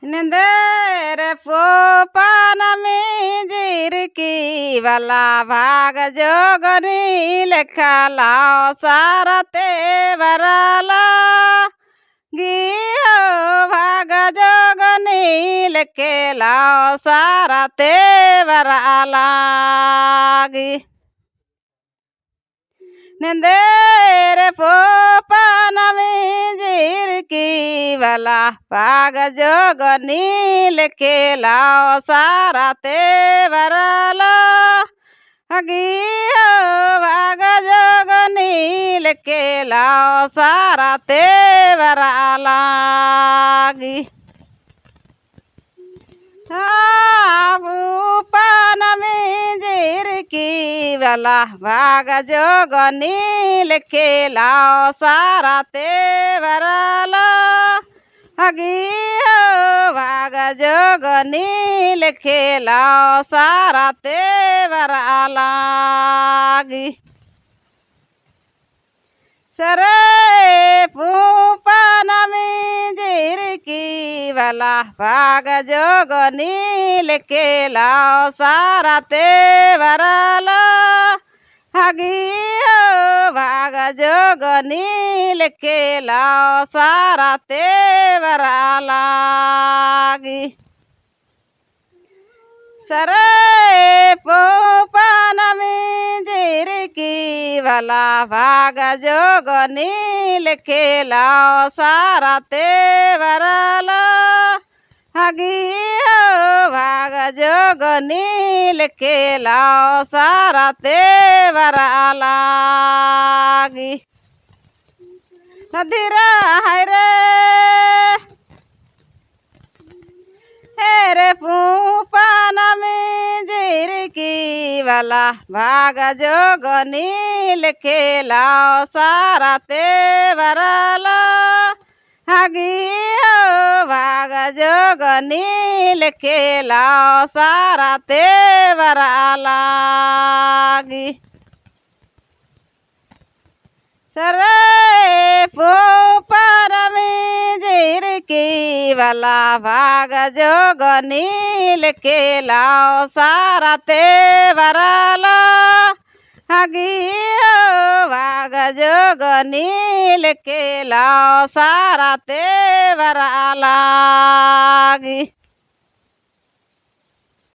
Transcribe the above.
निंदेर पोपन में जिरकी वाला भाग जोगनी लेखला सारते वरला गियो भाग जोगनी लेखेला सारते वरला गी नंदेर पोपन में जिरकी वाला भाग जोगनी लेखेला सारते वरला गियो भाग जोगनी लेखेला सारते वरला गी पोपन में जिरकी वाला भाग जोगनी लेखेला सारते वरला गियो भाग जोगनी लेखेला सारते वरला गी सरे पोपन में जिरकी वाला भाग जोगनी लेखेला सारते वरला गियो भाग जोगनी लेखेला सारते वरला गी सरे पोपन में जिरकी वाला भाग जोगनी लेखेला सारते वरला गियो भाग जोगनी लेखेला सारते वरला गी नदीरा है रे पोपन में जिरकी वाला भाग जोगनी लेखेला सारते वरला गियो भाग जोगनी लेखेला सारते वरला गी सरे पोपन में जिरकी वाला भाग जोगनी लेखेला सारते वरला गियो भाग जोगनी लेखेला सारते वरला गी